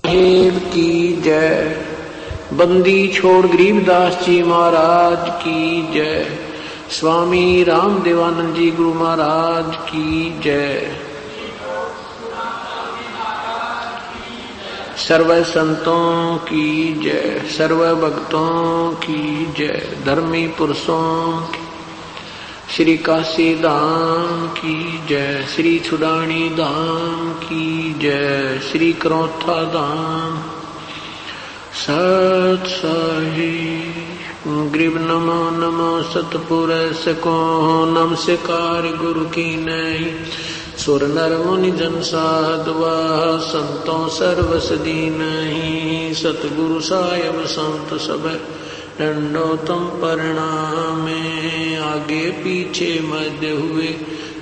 साहेब की जय। बंदी छोड़ गरीबदास जी महाराज की जय। स्वामी राम देवानंद जी गुरु महाराज की जय। सर्व संतों की जय, सर्व भक्तों की जय, धर्मी पुरुषों की, श्री काशी धाम की जय, श्री छुडानी धाम की जय, श्री करौथा धाम सत साहिब। ग्रीब नमो नमो सतपुरुष को नमस्कार गुरु की नहीं। सुर नर मुनि जन साधवा संतों सर्वसदी नहीं। सतगुरु साहिब संत सब दंडोतम परिणामे। आगे पीछे मध्य हुए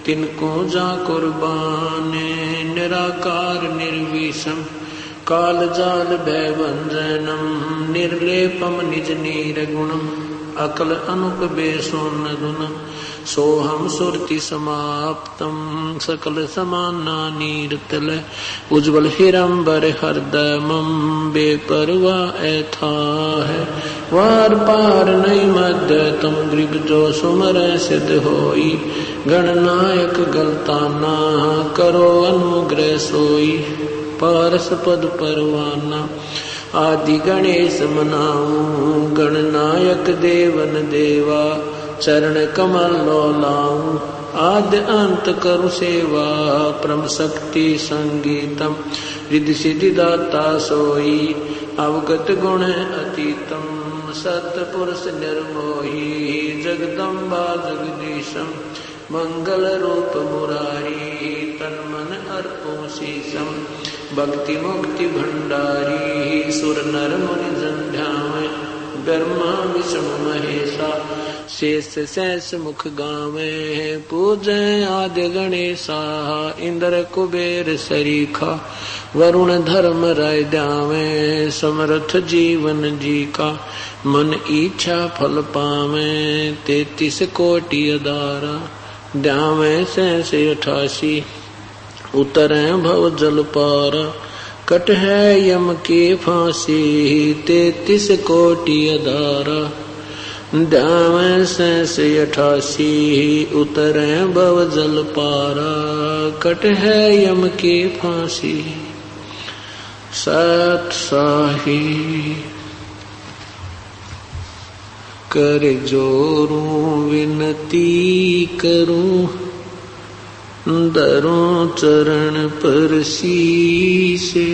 तिनको जा कुर्बाने। निराकार निर्विषम काल जाल भय भंजनम। निर्लेपम निज निर्गुणम अकल अनुप बेसोन गुणम। सोहम सुरति समाप्तम सकल समाना नीरतल। उज्ज्वल हिरंबर हृदयमम बेपरवा ऐथा है। वार पार नहीं मध्य तुम ग्रीब जो सुमर सिद्ध होई। गणनायक गलताना करो अनुग्रह सोई। पारस पद परवाना आदि गणेश मनाऊं। गणनायक देवन देवा चरण कमल लो लाऊं। आद्य अंत करु सेवा परम शक्ति संगीतम। रिद्धि सिद्धि दाता सोई अवगत गुण अतीतम। सतपुरुष निर्मोही जगदम्बा जगदीशम। मंगल रूप मुरारी तन मन अर्पो शीशम। भक्ति मुक्ति भंडारी सुर नर मुनि जन ध्यावे। ब्रह्मा विष्णु महेशा शेष शेष मुख गावे। पूजै आदि गणेशा इंद्र कुबेर सरीखा। वरुण धर्म राय ध्यावे समर्थ जीवन जी का। मन इच्छा फल पावे 33 कोटि अदारा। ध्यावे 88 उतरे भव जल पारा। कट है यम की फांसी 33 कोटि अदारा। ध्यावे 88 उतरे भव जल पारा। कट है यम की फांसी सत साहिब। कर जोरूं विनती करूं दरों चरण पर शीसे।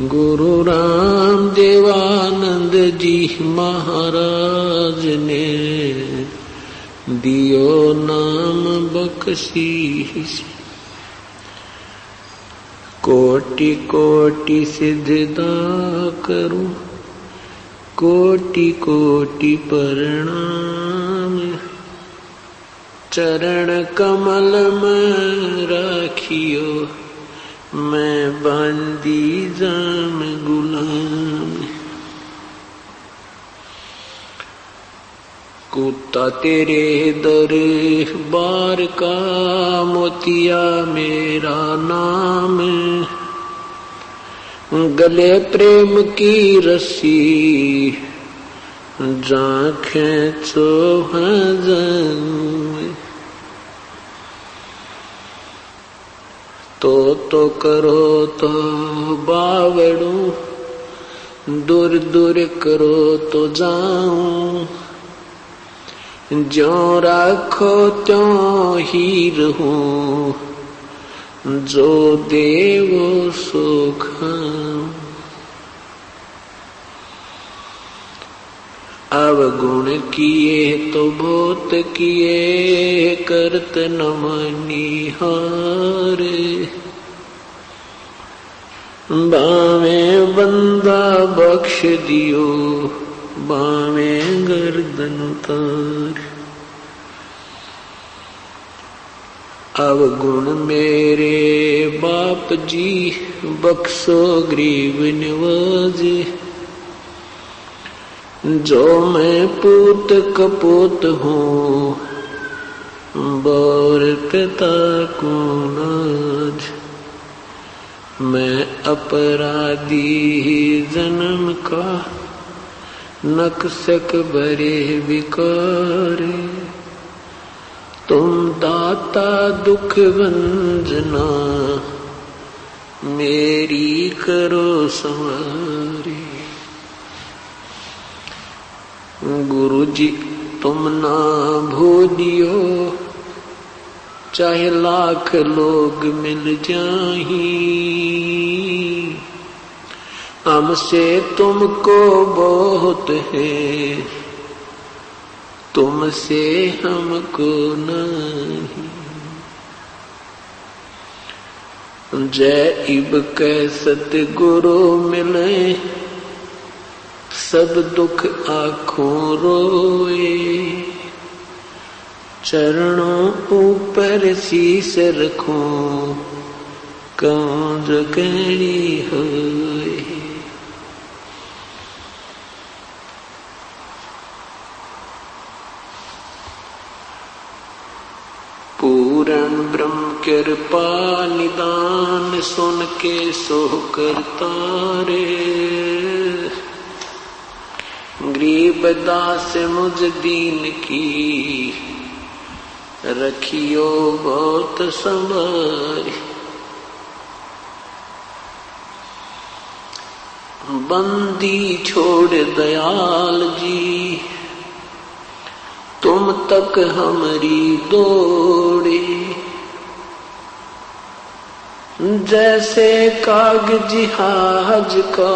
गुरु राम देवानंद जी महाराज ने दियो नाम बख्शीश। कोटि कोटि सिजदा करूं कोटि कोटि प्रणाम। चरण कमल में राखियो मैं बंदी जाम गुलाम। कुत्ता तेरे दरबार का मोतिया मेरा नाम। गले प्रेम की रस्सी जा खेचो हजन। तो करो तो बावड़ू दूर दूर करो तो जाऊं। ज्यों राखो त्यों ही रहूं जो देवो सो खाऊं। अवगुण किए तो बहुत किए करत न मनिहार। बावे बंदा बख्श दियो बावे गर्दन उतार। अवगुण मेरे बाप जी बख्शो गरीब निवाजे। जो मैं पूत कपूत हूँ बोर पिता को नाज। मैं अपराधी जन्म का, नक्सक बरे विकारे। तुम दाता दुख भंजना, मेरी करो संवारी। गुरु जी तुम ना भूलियो, चाहे लाख लोग मिल जाही। हमसे तुमको बहुत है, तुमसे हमको नहीं। जय इब कै सतगुरु मिले, सब दुख आँखों रोए। चरणों ऊपर शीस रखूं, कहूं जो कहनी होए। पूर्ण ब्रह्म कृपा निदान, सुन के सोह करता रे। गरीब दास मुझ दीन की, रखियो बहुत संभारी। बंदी छोड़ दयाल जी, तुम तक हमारी दौड़े। जैसे कागजी जहाज का,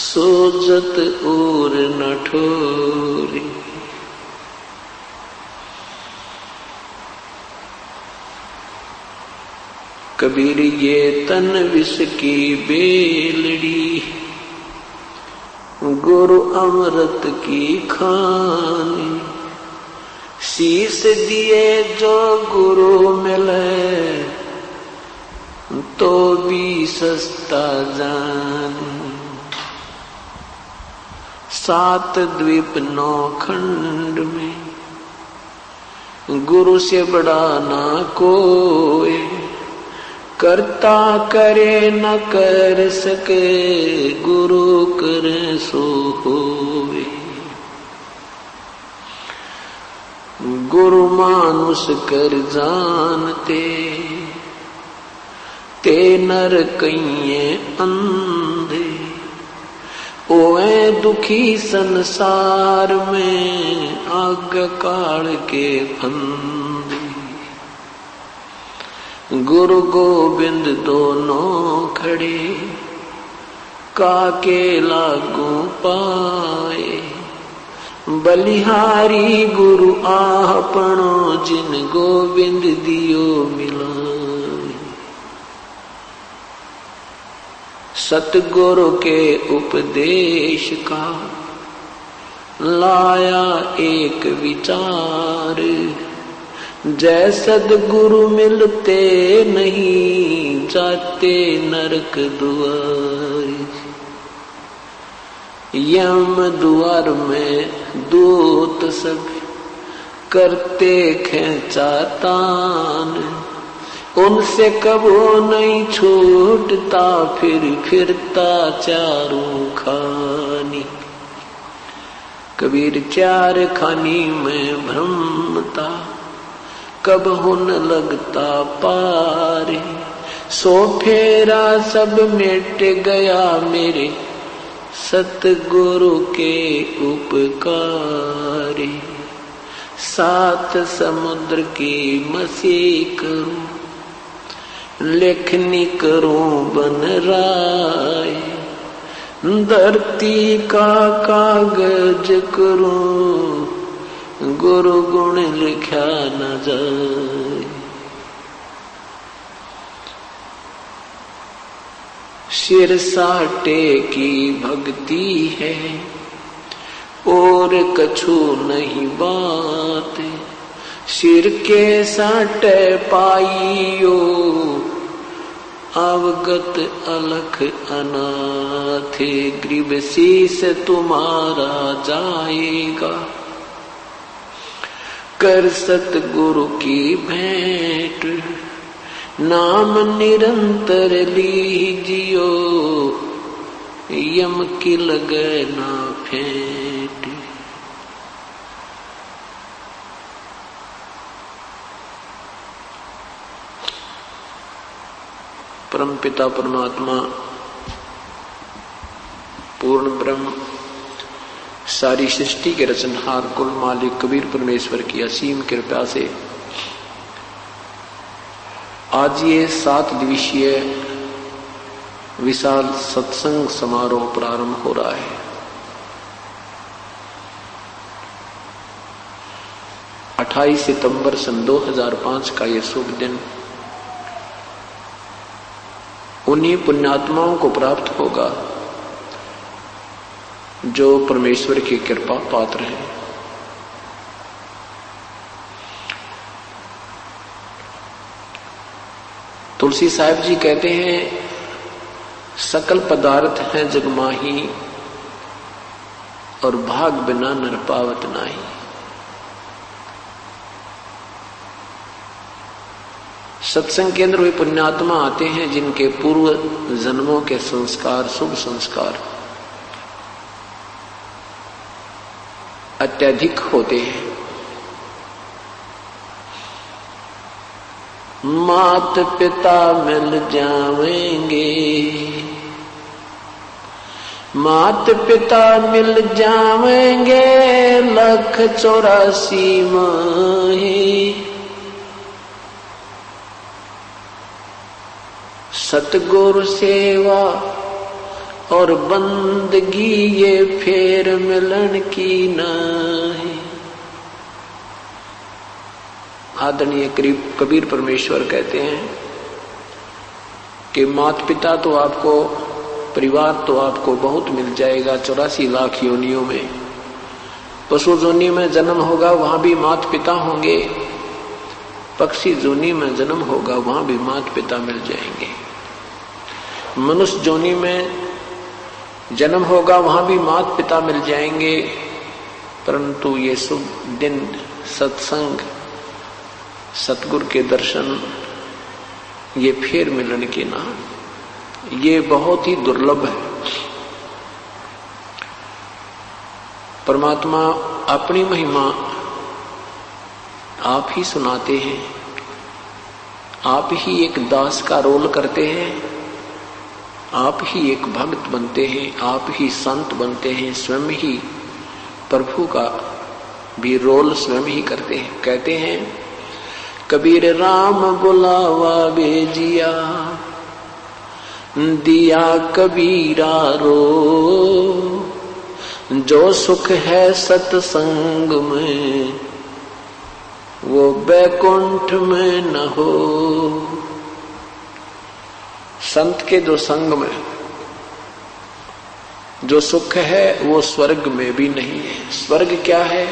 सोजत और न ठोरे। कबीर ये तन विष की बेलड़ी, गुरु अमृत की खानी। शीस दिए जो गुरु मिले, तो भी सस्ता जान। 7 द्वीप 9 खंड में, गुरु से बड़ा ना कोई। करता करे न कर सके, गुरु करे सो होवे। गुरु मानुष कर जानते, ते नर कइये अंधे। ओए दुखी संसार में, आग काल के फंदे। गुरु गोविंद दोनों खड़े, काके लागू पाए। बलिहारी गुरु आपनो, जिन गोविंद दियो मिलाए। सतगुरु के उपदेश का, लाया एक विचार। जय सदगुरु मिलते नहीं, जाते नरक द्वार। यम द्वार में दूत सब, करते खेचा तान। उनसे कबो नहीं छूटता, फिर फिरता चारों खानी। कबीर 4 खानी में भ्रमता, कब हुन लगता पारे। सो फेरा सब मिट गया, मेरे सतगुरु के उपकारे। 7 समुद्र की मसी करूं, लेखनी करूं बन राय। धरती का कागज करूं, गुरु गुण लिखा न जाए। सिर साटे की भक्ति है, और कछु नहीं बात। सिर के साटे पाइयो, अवगत अलख अनाथ। ग्रीव शीस तुम्हारा जाएगा, कर सतगुरु की भेंट। नाम निरंतर लीजियो, यम की लगे ना फेंट। परम पिता परमात्मा पूर्ण ब्रह्म सारी सृष्टि के रचनहार कुल मालिक कबीर परमेश्वर की असीम कृपा से आज ये 7 दिवसीय विशाल सत्संग समारोह प्रारंभ हो रहा है। 28 सितंबर सन 2005 का ये शुभ दिन उन्हीं पुण्यात्माओं को प्राप्त होगा जो परमेश्वर की कृपा पात्र हैं। तुलसी साहिब जी कहते हैं, सकल पदार्थ हैं जगमाही, और भाग बिना नर पावत नाही। सत्संग के अंदर वे पुण्यात्मा आते हैं जिनके पूर्व जन्मों के संस्कार, शुभ संस्कार अत्यधिक होते हैं। मात पिता मिल जावेंगे, मात पिता मिल जावेंगे, 184 माहे। सतगुरु सेवा और बंदगी ये फेर मिलन की नाही। आदरणीय कबीर परमेश्वर कहते हैं कि माता पिता तो आपको, परिवार तो आपको बहुत मिल जाएगा 84 लाख योनियों में। पशु जोनी में जन्म होगा वहां भी माता पिता होंगे, पक्षी जोनी में जन्म होगा वहां भी माता पिता मिल जाएंगे। मनुष्य जोनी में जन्म होगा वहां भी माता पिता मिल जाएंगे। परंतु ये शुभ दिन सत्संग, सतगुरु के दर्शन, ये फिर मिलन के ना, ये बहुत ही दुर्लभ है। परमात्मा अपनी महिमा आप ही सुनाते हैं, आप ही एक दास का रोल करते हैं, आप ही एक भक्त बनते हैं, आप ही संत बनते हैं, स्वयं ही प्रभु का भी रोल स्वयं ही करते हैं। कहते हैं, कबीर राम बुलावा भेजिया, दिया कबीरा रो, जो सुख है सत्संग में वो बैकुंठ में न हो। संत के जो संग में जो सुख है वो स्वर्ग में भी नहीं है। स्वर्ग क्या है?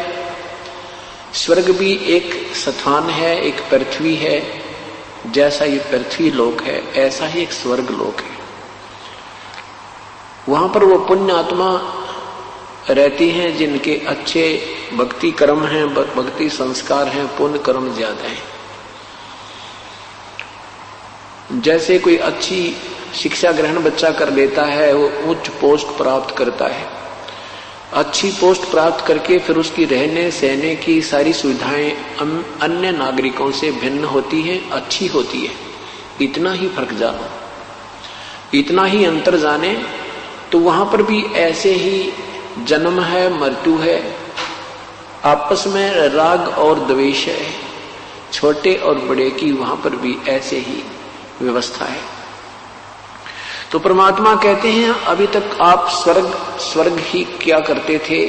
स्वर्ग भी एक स्थान है, एक पृथ्वी है। जैसा ये पृथ्वी लोक है ऐसा ही एक स्वर्ग लोक है। वहां पर वो पुण्य आत्मा रहती हैं जिनके अच्छे भक्ति कर्म हैं, भक्ति संस्कार हैं, पुण्य कर्म ज्यादा हैं। जैसे कोई अच्छी शिक्षा ग्रहण बच्चा कर लेता है, वो उच्च पोस्ट प्राप्त करता है, अच्छी पोस्ट प्राप्त करके फिर उसकी रहने सहने की सारी सुविधाएं अन्य नागरिकों से भिन्न होती हैं, अच्छी होती है। इतना ही फर्क जानो, इतना ही अंतर जाने तो वहां पर भी ऐसे ही जन्म है, मृत्यु है, आपस में राग और द्वेष है, छोटे और बड़े की वहां पर भी ऐसे ही व्यवस्था है। तो परमात्मा कहते हैं, अभी तक आप स्वर्ग ही क्या करते थे।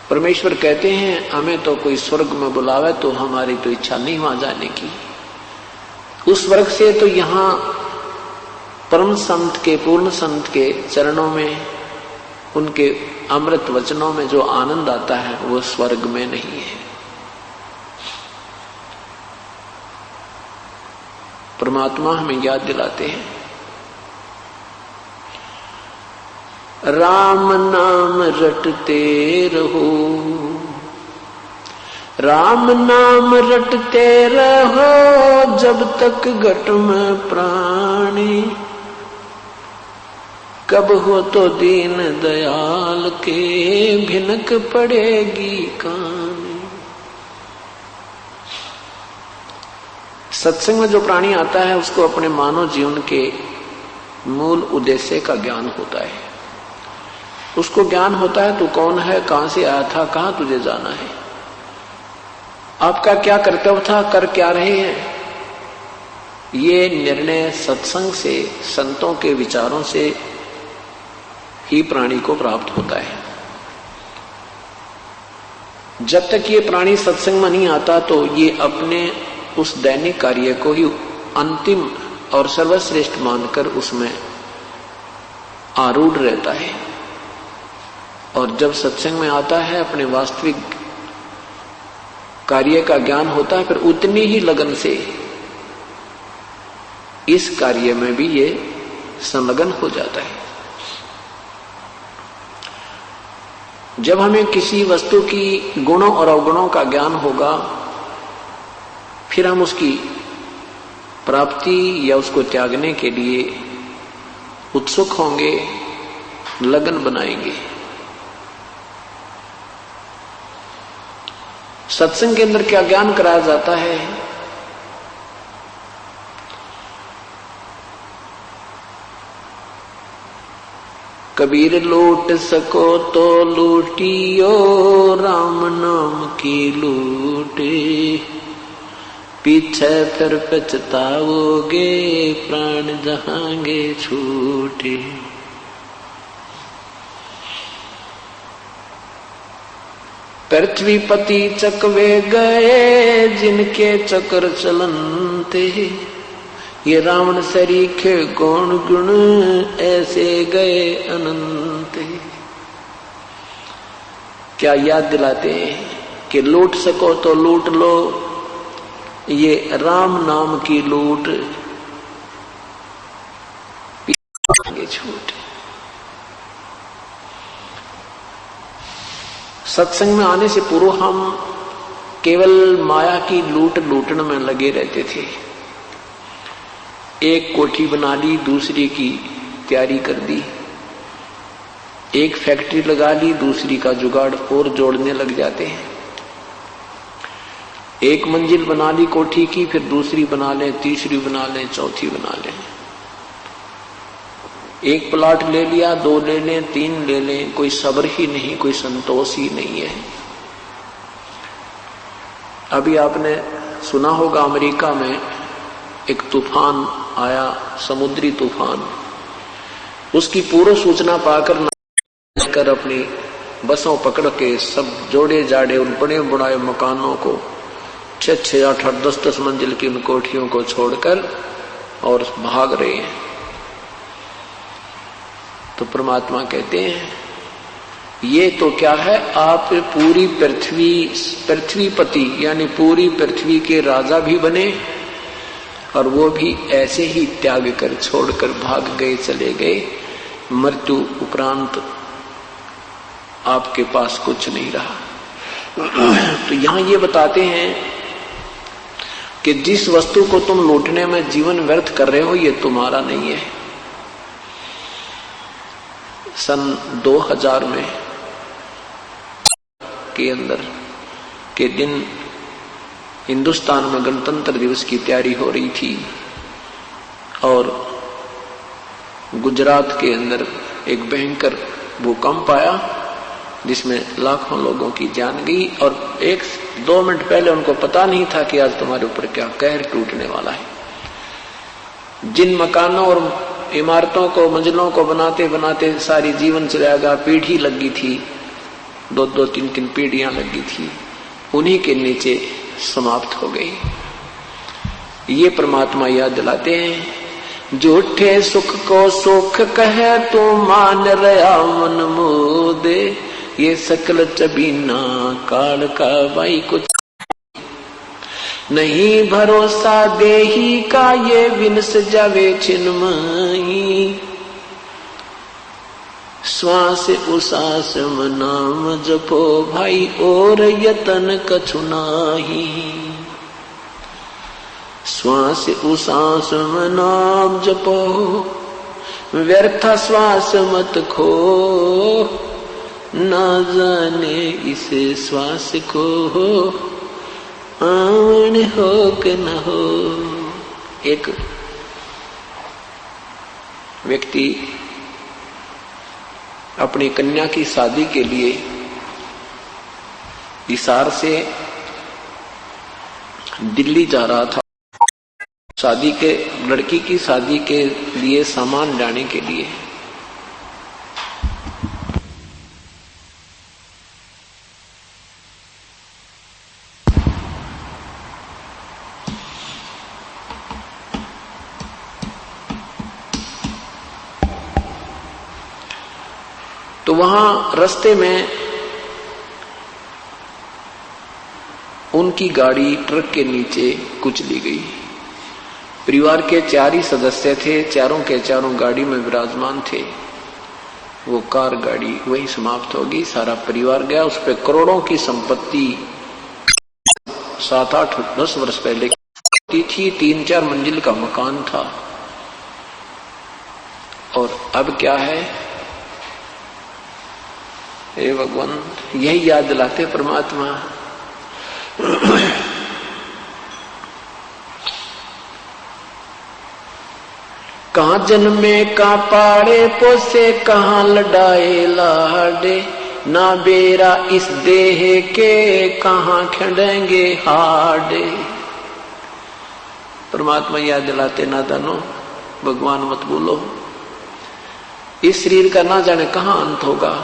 परमेश्वर कहते हैं, हमें तो कोई स्वर्ग में बुलावे तो हमारी तो इच्छा नहीं वहां जाने की। उस स्वर्ग से तो यहां परम संत के, पूर्ण संत के चरणों में, उनके अमृत वचनों में जो आनंद आता है वो स्वर्ग में नहीं है। परमात्मा हमें याद दिलाते हैं, राम नाम रटते रहो, राम नाम रटते रहो जब तक घट में प्राणी, कब हो तो दीन दयाल के भिनक पड़ेगी कहानी। सत्संग में जो प्राणी आता है उसको अपने मानव जीवन के मूल उद्देश्य का ज्ञान होता है। उसको ज्ञान होता है तू कौन है, कहां से आया था, कहां तुझे जाना है, आपका क्या कर्तव्य था, कर क्या रहे हैं। ये निर्णय सत्संग से, संतों के विचारों से ही प्राणी को प्राप्त होता है। जब तक ये प्राणी सत्संग में नहीं आता तो ये अपने उस दैनिक कार्य को ही अंतिम और सर्वश्रेष्ठ मानकर उसमें आरूढ़ रहता है। और जब सत्संग में आता है, अपने वास्तविक कार्य का ज्ञान होता है, फिर उतनी ही लगन से इस कार्य में भी ये संलग्न हो जाता है। जब हमें किसी वस्तु की गुणों और अवगुणों का ज्ञान होगा, फिर हम उसकी प्राप्ति या उसको त्यागने के लिए उत्सुक होंगे, लगन बनाएंगे। सत्संग के अंदर क्या ज्ञान कराया जाता है? कबीर लूट सको तो लूटियो, राम नाम की लूटे, पीछे फिर पछताओगे, प्राण जहांगे छूटे। पृथ्वीपति चकवे गए, जिनके चक्र चलनते, ये रावण सरीखे गौण गुण, ऐसे गए अनंत। क्या याद दिलाते हैं कि लूट सको तो लूट लो, ये राम नाम की लूट, पीछे छूट। सत्संग में आने से पूर्व हम केवल माया की लूट लूटने में लगे रहते थे। एक कोठी बना ली, दूसरी की तैयारी कर दी, एक फैक्ट्री लगा ली, दूसरी का जुगाड़ और जोड़ने लग जाते हैं। एक मंजिल बना ली कोठी की, फिर दूसरी बना लें, तीसरी बना लें, चौथी बना लें। एक प्लाट ले लिया, 2 ले लें, 3 ले लें, कोई सब्र ही नहीं, कोई संतोष ही नहीं है। अभी आपने सुना होगा अमेरिका में एक तूफान आया, समुद्री तूफान। उसकी पूर्व सूचना पाकर अपनी बसों पकड़ के सब जोड़े जाड़े उन बड़े बुढ़ाए मकानों को, 6-6, 8-8, 10-10 मंजिल की उन कोठियों को छोड़कर और भाग रहे हैं। तो परमात्मा कहते हैं ये तो क्या है, आप पूरी पृथ्वीपति यानी पूरी पृथ्वी के राजा भी बने और वो भी ऐसे ही त्याग कर छोड़कर भाग गए, चले गए। मृत्यु उपरांत आपके पास कुछ नहीं रहा। तो यहां ये बताते हैं कि जिस वस्तु को तुम लूटने में जीवन व्यर्थ कर रहे हो, ये तुम्हारा नहीं है। सन 2000 में के अंदर के दिन हिंदुस्तान में गणतंत्र दिवस की तैयारी हो रही थी और गुजरात के अंदर एक भयंकर भूकंप आया जिसमें लाखों लोगों की जान गई। और 1-2 मिनट पहले उनको पता नहीं था कि आज तुम्हारे ऊपर क्या कहर टूटने वाला है। जिन मकानों और इमारतों को, मंजिलों को बनाते बनाते सारी जीवन चला गया, पीढ़ी लगी थी, 2-2, 3-3 पीढ़ियां लगी थी, उन्हीं के नीचे समाप्त हो गई। ये परमात्मा याद दिलाते हैं, झूठे सुख को सुख कहे तो मान रहा मन मोदे, ये सकल चबीना काल का बाई कुछ नहीं भरोसा देही का, ये विनस जावे छिन्मयी। श्वास उसास नाम जपो भाई और यतन कछु नाही। श्वास उसास नाम जपो व्यर्थ श्वास मत खो, ना जाने इस श्वास को आन हो कि न हो। एक व्यक्ति अपनी कन्या की शादी के लिए हिसार से दिल्ली जा रहा था, शादी के लड़की की शादी के लिए सामान लाने के लिए। तो वहां रास्ते में उनकी गाड़ी ट्रक के नीचे कुचली गई। परिवार के 4 ही सदस्य थे, चारों के चारों गाड़ी में विराजमान थे। वो कार गाड़ी वही समाप्त होगी, सारा परिवार गया। उस पर करोड़ों की संपत्ति 7, 8, 10 वर्ष पहले की थी। 3-4 मंजिल का मकान था। और अब क्या है, हे भगवान, यही याद दिलाते परमात्मा। कहाँ जन्मे का पाड़े पोसे, कहाँ लड़ाए लाडे, ना बेरा इस देह के, कहाँ खड़ेंगे हाडे। परमात्मा याद दिलाते, नादानो भगवान मत बोलो, इस शरीर का ना जाने कहाँ अंत होगा।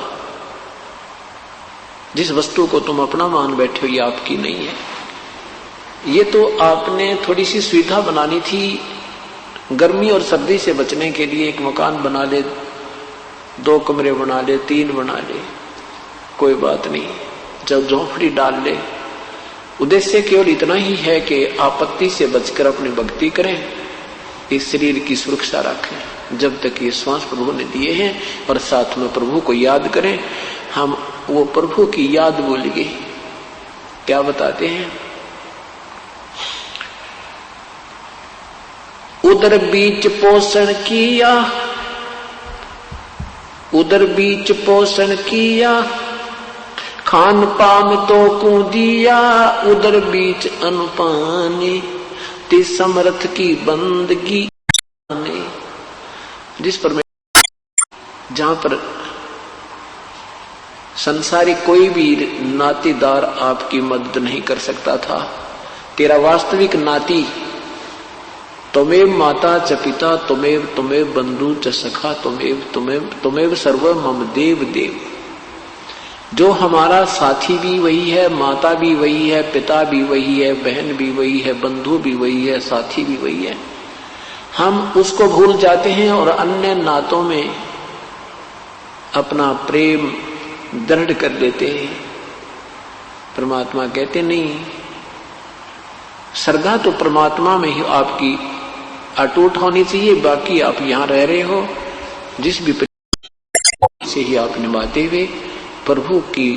जिस वस्तु को तुम अपना मान बैठे हो ये आपकी नहीं है। ये तो आपने थोड़ी सी सुविधा बनानी थी, गर्मी और सर्दी से बचने के लिए एक मकान बना ले, 2 कमरे बना ले, 3 बना ले, कोई बात नहीं, जब झोंपड़ी डाल ले। उद्देश्य केवल इतना ही है कि आपत्ति से बचकर अपनी भक्ति करें, इस शरीर की सुरक्षा रखें जब तक ये श्वास प्रभु ने दिए हैं, और साथ में प्रभु को याद करें। हम वो प्रभु की याद भूल गए। क्या बताते हैं, उधर बीच पोषण किया, उधर बीच पोषण किया, खान पान तो को दिया, उधर बीच अनुपाने, ते समर्थ की बंदगी। जिस पर जहां पर संसारी कोई भी नातीदार आपकी मदद नहीं कर सकता था, तेरा वास्तविक नाती त्वमेव माता च पिता, त्वमेव बंधु च सखा, त्वमेव सर्व मम देव देव। जो हमारा साथी भी वही है, माता भी वही है, पिता भी वही है, बहन भी वही है, बंधु भी वही है, साथी भी वही है। हम उसको भूल जाते हैं और अन्य नातों में अपना प्रेम दृढ़ कर देते हैं। परमात्मा कहते नहीं, श्रद्धा तो परमात्मा में ही आपकी अटूट होनी चाहिए। बाकी आप यहाँ रह रहे हो, जिस भी से ही आप निभाते हुए प्रभु की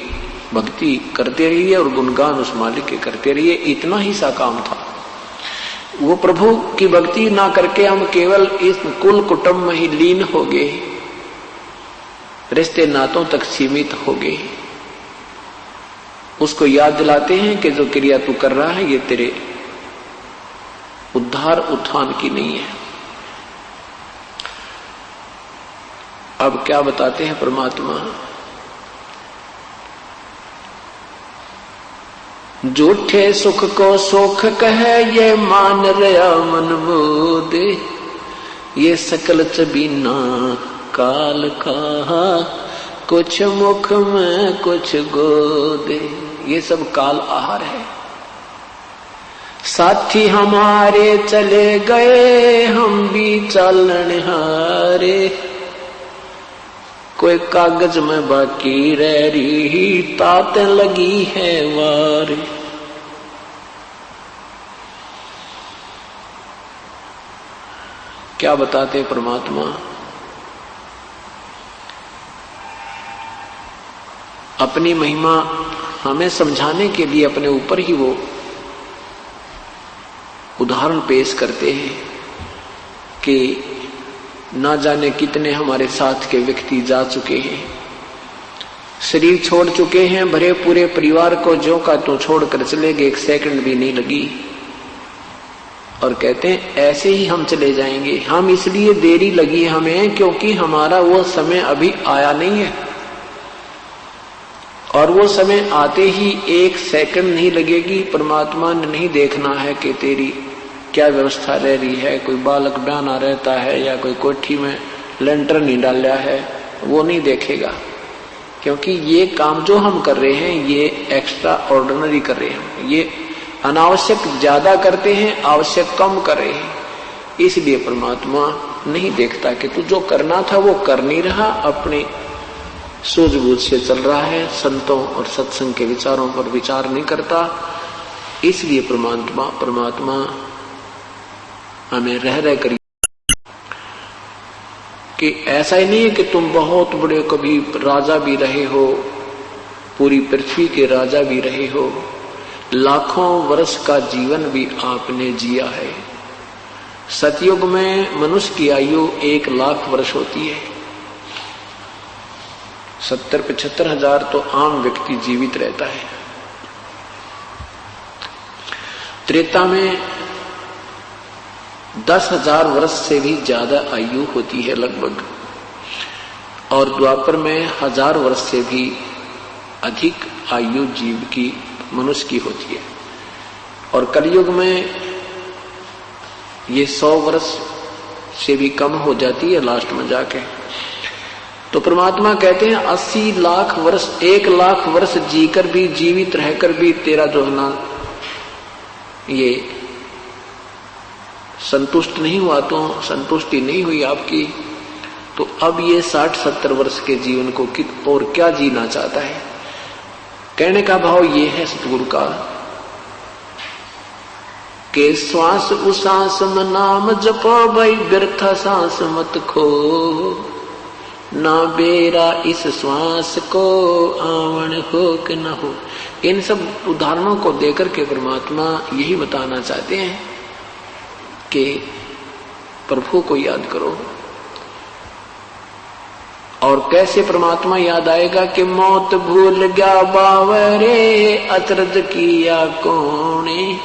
भक्ति करते रहिए और गुणगान उस मालिक के करते रहिए। इतना ही सा काम था। वो प्रभु की भक्ति ना करके हम केवल इस कुल कुटुंब में ही लीन हो गए, रिश्ते नातों तक सीमित हो गए। उसको याद दिलाते हैं कि जो क्रिया तू कर रहा है ये तेरे उद्धार उत्थान की नहीं है। अब क्या बताते हैं परमात्मा, झूठे सुख को सुख कहे, ये मान रहा मन बोधे, ये सकल चबीना काल का, कुछ मुख में कुछ गोदे। ये सब काल आहार है। साथी हमारे चले गए, हम भी चलन हारे, कोई कागज में बाकी रह रही, ताते लगी है वार। क्या बताते परमात्मा, अपनी महिमा हमें समझाने के लिए अपने ऊपर ही वो उदाहरण पेश करते हैं कि ना जाने कितने हमारे साथ के व्यक्ति जा चुके हैं, शरीर छोड़ चुके हैं, भरे पूरे परिवार को जो का तो छोड़कर चले गए, 1 सेकंड भी नहीं लगी, और कहते हैं ऐसे ही हम चले जाएंगे। हम इसलिए देरी लगी हमें क्योंकि हमारा वो समय अभी आया नहीं है, और वो समय आते ही 1 सेकंड नहीं लगेगी। परमात्मा ने नहीं देखना है कि तेरी क्या व्यवस्था रह रही है, कोई बालक बयाना रहता है या कोई कोठी में लेंटर नहीं डाला है, वो नहीं देखेगा। क्योंकि ये काम जो हम कर रहे हैं ये एक्स्ट्रा ऑर्डिनरी कर रहे हैं, ये अनावश्यक ज्यादा करते हैं, आवश्यक कम कर रहे हैं। इसलिए परमात्मा नहीं देखता कि तू जो करना था वो कर नहीं रहा, अपने सूझबूझ से चल रहा है, संतों और सत्संग के विचारों पर विचार नहीं करता। इसलिए परमात्मा हमें रह कर कि ऐसा ही नहीं है कि तुम बहुत बड़े कभी राजा भी रहे हो, पूरी पृथ्वी के राजा भी रहे हो, लाखों वर्ष का जीवन भी आपने जिया है। सतयुग में मनुष्य की आयु 1 लाख वर्ष होती है, 70-75 हजार तो आम व्यक्ति जीवित रहता है। त्रेता में 10,000 वर्ष से भी ज्यादा आयु होती है लगभग, और द्वापर में 1000 वर्ष से भी अधिक आयु जीव की मनुष्य की होती है, और कलयुग में ये 100 वर्ष से भी कम हो जाती है लास्ट में जाके। तो परमात्मा कहते हैं 80 लाख वर्ष, 1 लाख वर्ष जीकर भी, जीवित रहकर भी तेरा जो है ना ये संतुष्ट नहीं हुआ, तो संतुष्टि नहीं हुई आपकी, तो अब ये 60-70 वर्ष के जीवन को और क्या जीना चाहता है। कहने का भाव ये है सतगुरु का कि श्वास उसास में नाम जपो भाई, व्यर्थ सांस मत खो, ना बेरा इस श्वास को आवन हो कि न हो। इन सब उदाहरणों को देकर के परमात्मा यही बताना चाहते हैं कि प्रभु को याद करो। और कैसे परमात्मा याद आएगा कि मौत भूल गया बावरे, अचरज किया कोने,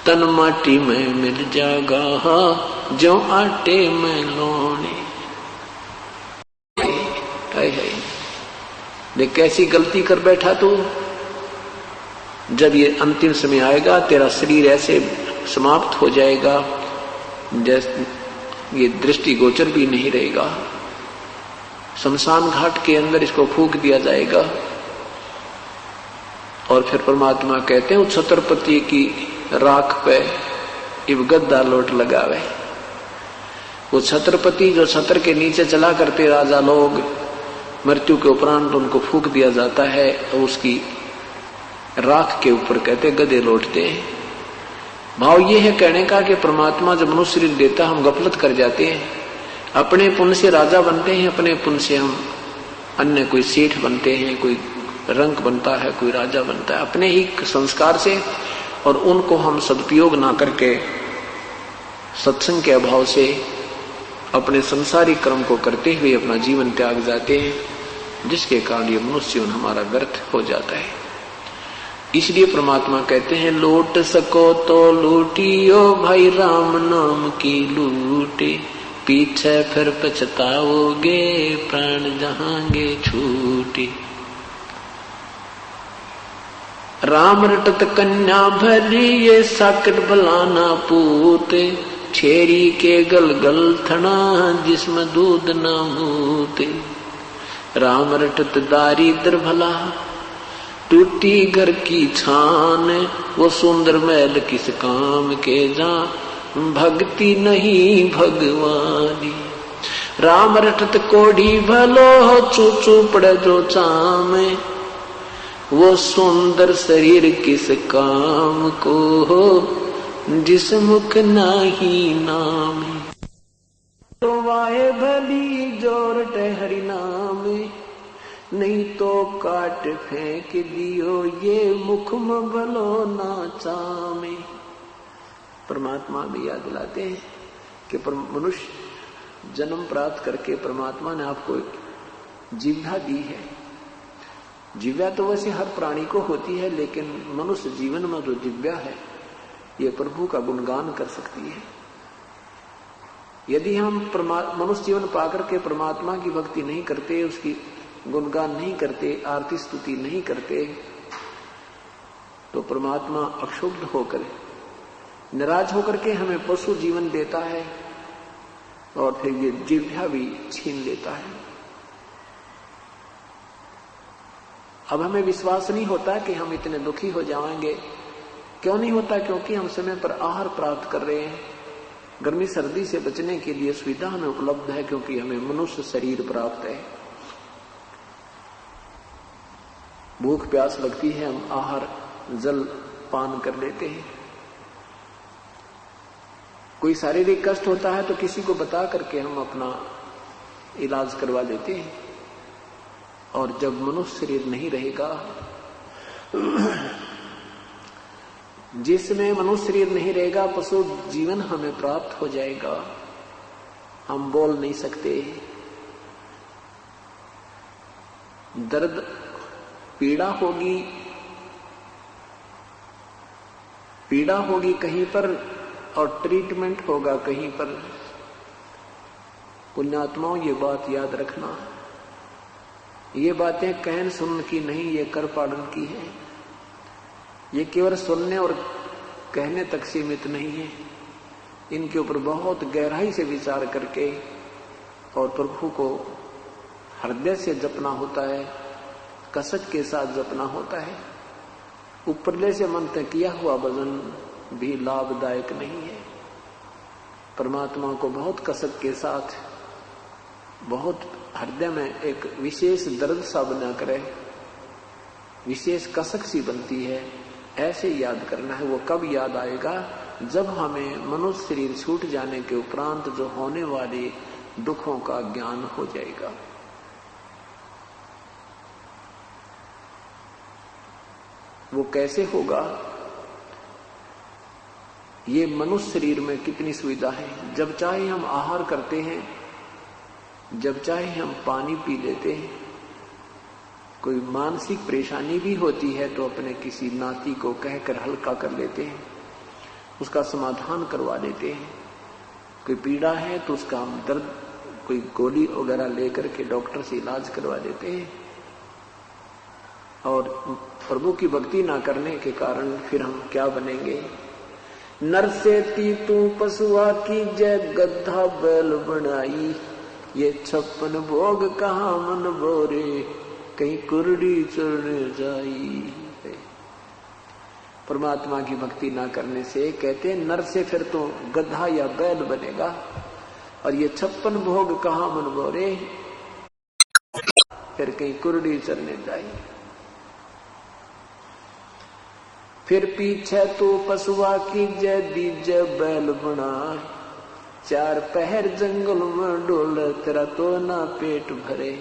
तन माटी में मिल जागा जो आटे में लोने। देख कैसी गलती कर बैठा तू। जब ये अंतिम समय आएगा तेरा शरीर ऐसे समाप्त हो जाएगा जैसे ये दृष्टि गोचर भी नहीं रहेगा। शमशान घाट के अंदर इसको फूंक दिया जाएगा। और फिर परमात्मा कहते हैं उस छत्रपति की राख पे इब गद्दा लोट लगावे। वो छत्रपति जो छत्र के नीचे चला करते राजा लोग, मृत्यु के उपरांत उनको फूंक दिया जाता है और उसकी राख के ऊपर कहते गधे लौटते हैं। भाव ये है कहने का कि परमात्मा जब मनुष्य शरीर देता हम गफलत कर जाते हैं, अपने पुण्य से राजा बनते हैं, अपने पुण्य से हम अन्य कोई सेठ बनते हैं, कोई रंक बनता है, कोई राजा बनता है अपने ही संस्कार से, और उनको हम सदुपयोग ना करके सत्संग के अभाव से अपने संसारिक कर्म को करते हुए अपना जीवन त्याग जाते हैं, जिसके कारण ये मनुष्य जीवन हमारा व्यर्थ हो जाता है। इसलिए परमात्मा कहते हैं लूट सको तो लूटियो भाई राम नाम की लूटे, पीछे फिर पछताओगे प्राण जहांगे छूटे। राम रटत कन्या भरी ये साकट बलाना पूते, छेरी के गल थना जिसमें दूध न मूते। राम रटत दारिद्र भला टूटी घर की छान, वो सुंदर महल किस काम के जा भक्ति नहीं भगवानी। राम रटत कोढ़ी भलो चूचू पड़े जो चामे, वो सुंदर शरीर किस काम को हो जिस मुख नाही नाम। तो वाहे भली जोरटे हरि नाम, नहीं तो काट फेंक दियो ये मुख में भलो ना चामे। परमात्मा भी याद दिलाते हैं कि मनुष्य जन्म प्राप्त करके परमात्मा ने आपको जिह्वा दी है। जिह्वा तो वैसे हर प्राणी को होती है, लेकिन मनुष्य जीवन में जो जिह्वा है ये प्रभु का गुणगान कर सकती है। यदि हम मनुष्य जीवन पाकर के परमात्मा की भक्ति नहीं करते, उसकी गुणगान नहीं करते, आरती स्तुति नहीं करते, तो परमात्मा अक्षुब्ध होकर नाराज होकर के हमें पशु जीवन देता है और फिर ये जिह्वा भी छीन लेता है। अब हमें विश्वास नहीं होता कि हम इतने दुखी हो जाएंगे। क्यों नहीं होता? क्योंकि हम समय पर आहार प्राप्त कर रहे हैं। गर्मी सर्दी से बचने के लिए सुविधा हमें उपलब्ध है, क्योंकि हमें मनुष्य शरीर प्राप्त है। भूख प्यास लगती है, हम आहार जल पान कर लेते हैं। कोई शारीरिक कष्ट होता है तो किसी को बता करके हम अपना इलाज करवा लेते हैं। और जब मनुष्य शरीर नहीं रहेगा, जिसमें मनुष्य शरीर नहीं रहेगा, पशु जीवन हमें प्राप्त हो जाएगा। हम बोल नहीं सकते, दर्द पीड़ा होगी कहीं पर और ट्रीटमेंट होगा कहीं पर। पुण्यात्माओं, ये बात याद रखना। ये बातें कहन सुनने की नहीं, ये कर पालन की है। ये केवल सुनने और कहने तक सीमित नहीं है। इनके ऊपर बहुत गहराई से विचार करके और प्रभु को हृदय से जपना होता है, कसक के साथ जपना होता है। उपरले से मंत्र किया हुआ भजन भी लाभदायक नहीं है। परमात्मा को बहुत कसक के साथ, बहुत हृदय में एक विशेष दर्द सा बना करे, विशेष कसक सी बनती है, ऐसे याद करना है। वो कब याद आएगा? जब हमें मनुष्य शरीर छूट जाने के उपरांत जो होने वाले दुखों का ज्ञान हो जाएगा। वो कैसे होगा? ये मनुष्य शरीर में कितनी सुविधा है। जब चाहे हम आहार करते हैं, जब चाहे हम पानी पी लेते हैं। कोई मानसिक परेशानी भी होती है तो अपने किसी नाती को कहकर हल्का कर लेते हैं, उसका समाधान करवा लेते हैं। कोई पीड़ा है तो उसका हम दर्द, कोई गोली वगैरह लेकर के डॉक्टर से इलाज करवा देते हैं। और प्रभु की भक्ति ना करने के कारण फिर हम क्या बनेंगे? नर से ती तू पशुआ की जय, गधा बैल बनाई। ये 56 भोग कहाँ मन बोरे, कहीं कुरडी चढ़ने जाई। परमात्मा की भक्ति ना करने से, कहते हैं नर से फिर तो गधा या बैल बनेगा। और ये 56 भोग कहाँ मन बोरे, फिर कहीं कुरडी चढ़ने जाई। फिर पीछे तो पशुआ की जय, दीजे बैल बना। 4 पहर जंगल में डोले, तेरा तो ना पेट भरे।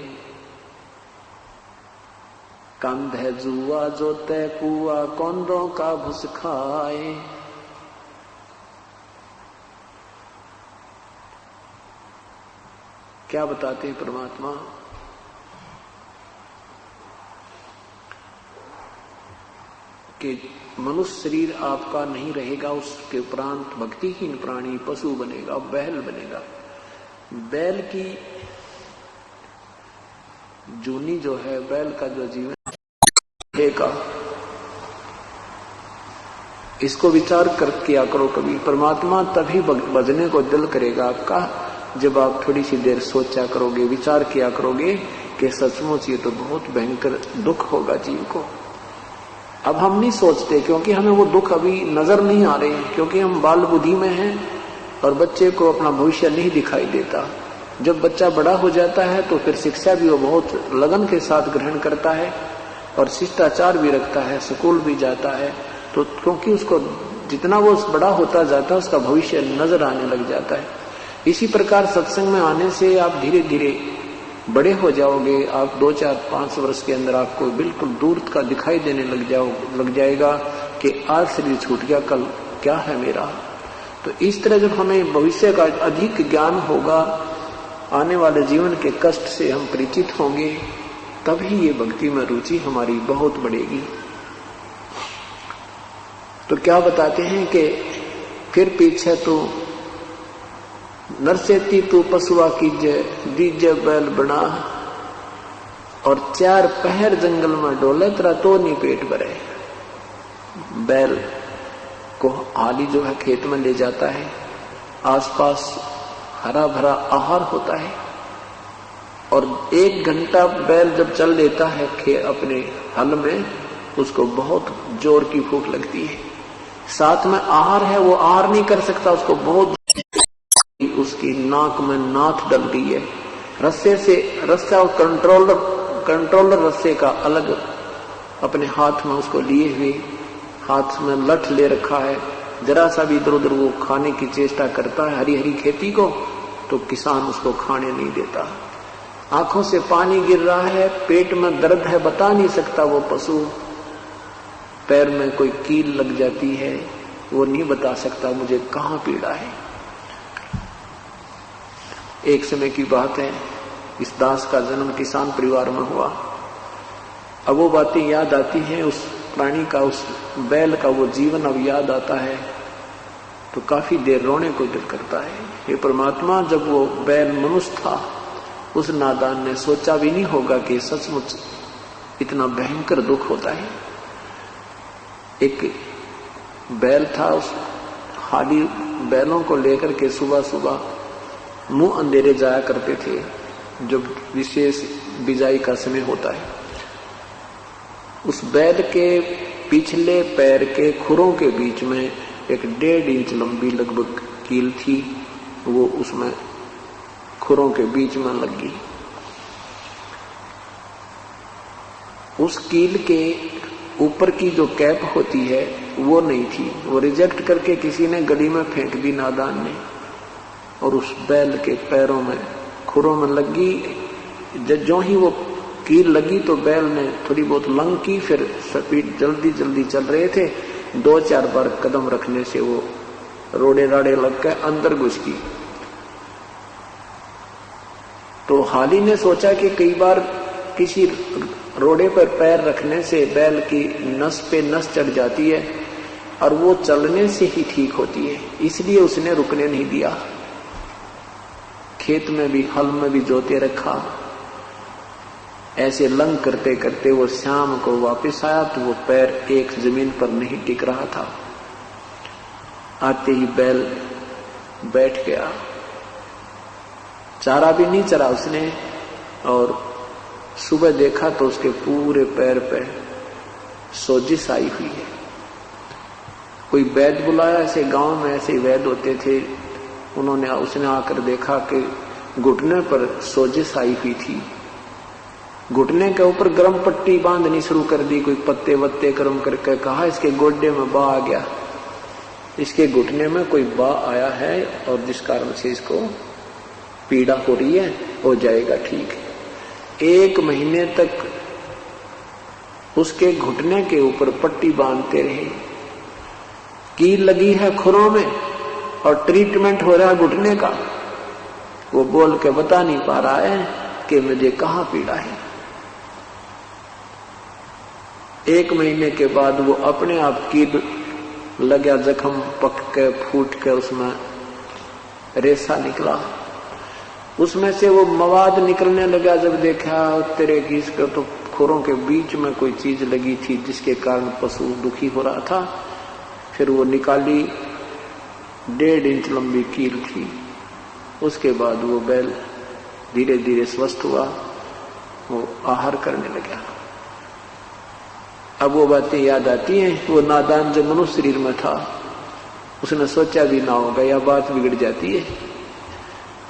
कंध है जुआ जो तय पुआ, कौंदों का भुस खाए। क्या बताते हैं परमात्मा? कि मनुष्य शरीर आपका नहीं रहेगा, उसके उपरांत भक्तिहीन प्राणी पशु बनेगा, बैल बनेगा। बैल की जूनी जो है, बैल का जो जीवन का, इसको विचार कर किया करो कभी। परमात्मा तभी भजने को दिल करेगा आपका जब आप थोड़ी सी देर सोचा करोगे, विचार किया करोगे कि सचमुच ये तो बहुत भयंकर दुख होगा जीव को। अब हम नहीं सोचते क्योंकि हमें वो दुख अभी नजर नहीं आ रहे हैं, क्योंकि हम बाल बुद्धि में हैं और बच्चे को अपना भविष्य नहीं दिखाई देता। जब बच्चा बड़ा हो जाता है तो फिर शिक्षा भी वो बहुत लगन के साथ ग्रहण करता है और शिष्टाचार भी रखता है, स्कूल भी जाता है। तो क्योंकि उसको जितना वो बड़ा होता जाता है उसका भविष्य नजर आने लग जाता है। इसी प्रकार सत्संग में आने से आप धीरे धीरे बड़े हो जाओगे आप, 2, 4, 5 वर्ष के अंदर आपको बिल्कुल दूर का दिखाई देने लग जाएगा कि आज शरीर छूट गया, कल क्या है मेरा। तो इस तरह जब हमें भविष्य का अधिक ज्ञान होगा, आने वाले जीवन के कष्ट से हम परिचित होंगे, तभी ये भक्ति में रुचि हमारी बहुत बढ़ेगी। तो क्या बताते हैं कि फिर पीछे तो नरसेती तू पशुआ कीजे, दीजे बैल बना, और 4 पहर जंगल में डोले, तेरा तो नहीं पेट भरे। बैल को हाली जो है खेत में ले जाता है, आसपास हरा भरा आहार होता है, और 1 घंटा बैल जब चल देता है अपने हल में, उसको बहुत जोर की भूख लगती है। साथ में आहार है, वो आहार नहीं कर सकता, उसको बहुत, उसकी नाक में नाथ डल गई है। रस्से से रस्सा और कंट्रोलर रस्से का अलग अपने हाथ में उसको लिए हुए, हाथ में लठ ले रखा है। जरा सा भी इधर उधर वो खाने की चेष्टा करता है हरी हरी खेती को, तो किसान उसको खाने नहीं देता। आंखों से पानी गिर रहा है, पेट में दर्द है, बता नहीं सकता वो पशु। पैर में कोई कील लग जाती है, वो नहीं बता सकता मुझे कहां पीड़ा है। एक समय की बात है, इस दास का जन्म किसान परिवार में हुआ। अब वो बातें याद आती हैं, उस प्राणी का, उस बैल का वो जीवन अब याद आता है, तो काफी देर रोने को दिल करता है। ये परमात्मा, जब वो बैल मनुष्य था, उस नादान ने सोचा भी नहीं होगा कि सचमुच इतना भयंकर दुख होता है। एक बैल था, उस हाली बैलों को लेकर के सुबह सुबह मुंह अंधेरे जाया करते थे, जब विशेष बिजाई का समय होता है। उस बैल के पिछले पैर के खुरों के बीच में एक 1.5 इंच लंबी लगभग कील थी, वो उसमें खुरों के बीच में लग गई। उस कील के ऊपर की जो कैप होती है वो नहीं थी, वो रिजेक्ट करके किसी ने गली में फेंक दी नादान ने, और उस बैल के पैरों में खुरों में लगी। जो ही वो कील लगी तो बैल ने थोड़ी बहुत लंग की, फिर स्पीड जल्दी जल्दी चल रहे थे, 2-4 बार कदम रखने से वो रोड़े राड़े लग के अंदर घुस गई। तो हाली ने सोचा कि कई बार किसी रोड़े पर पैर रखने से बैल की नस पे नस चढ़ जाती है और वो चलने से ही ठीक होती है, इसलिए उसने रुकने नहीं दिया। खेत में भी, हल में भी जोते रखा। ऐसे लंग करते करते वो शाम को वापस आया तो वो पैर एक जमीन पर नहीं टिक रहा था। आते ही बैल बैठ गया, चारा भी नहीं चरा उसने, और सुबह देखा तो उसके पूरे पैर पे सोजिश आई हुई है। कोई वैद्य बुलाया, ऐसे गांव में ऐसे वैद्य होते थे, उसने आकर देखा कि घुटने पर सोजिश आई हुई थी। घुटने के ऊपर गर्म पट्टी बांधनी शुरू कर दी, कोई पत्ते वत्ते गर्म करके कहा इसके गोड्डे में बा आ गया, इसके घुटने में कोई बा आया है और जिस कारण से इसको पीड़ा हो रही है, हो जाएगा ठीक। 1 महीने तक उसके घुटने के ऊपर पट्टी बांधते रहे, कील लगी है खुरों में और ट्रीटमेंट हो रहा है घुटने का। वो बोल के बता नहीं पा रहा है कि मुझे कहां पीड़ा है। 1 महीने के बाद वो अपने आप कील लगा, जख्म पक के फूट के उसमें रेसा निकला, उसमें से वो मवाद निकलने लगा। जब देखा तेरे की इसके तो खुरों के बीच में कोई चीज लगी थी जिसके कारण पशु दुखी हो रहा था। फिर वो निकाली, 1.5 इंच लंबी कील थी। उसके बाद वो बैल धीरे धीरे स्वस्थ हुआ, वो आहार करने लगा। अब वो बातें याद आती हैं। वो नादान जो मनुष्य शरीर में था उसने सोचा भी ना होगा, यह बात बिगड़ जाती है।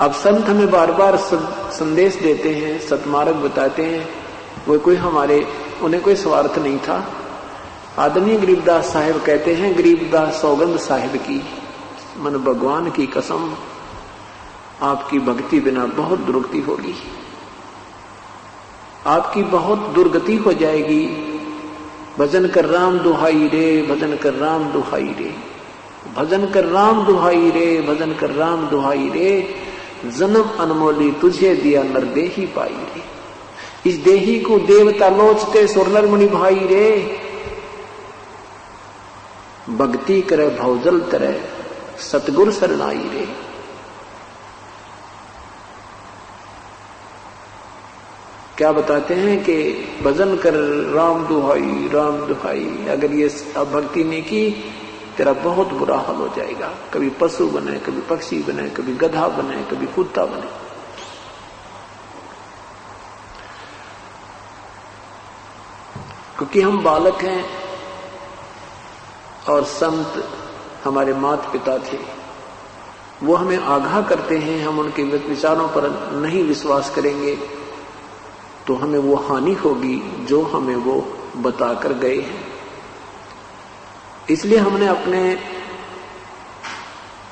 अब संत हमें बार बार संदेश देते हैं, सतमार्ग बताते हैं। वो कोई उन्हें कोई स्वार्थ नहीं था। आदरणीय गरीबदास साहिब कहते हैं, गरीबदास सौगंध साहिब की, मन भगवान की कसम, आपकी भक्ति बिना बहुत दुरुक्ति होगी। आपकी बहुत दुर्गति हो जाएगी। भजन कर राम दुहाई रे, भजन कर राम दुहाई रे, भजन कर राम दुहाई रे, भजन कर राम दुहाई रे, जन्म अनमोली तुझे दिया नर देही पाई रे। इस देही को देवता लोचते सुरनर मुनि भाई रे। भक्ति करे भवजल तरे, सतगुर शरणाई रे। क्या बताते हैं कि भजन कर राम दुहाई, राम दुहाई। अगर ये भक्ति नहीं की तेरा बहुत बुरा हाल हो जाएगा। कभी पशु बने, कभी पक्षी बने, कभी गधा बने, कभी कुत्ता बने। क्योंकि हम बालक हैं और संत हमारे माता पिता थे, वो हमें आगाह करते हैं। हम उनके विचारों पर नहीं विश्वास करेंगे तो हमें वो हानि होगी जो हमें वो बताकर गए हैं। इसलिए हमने अपने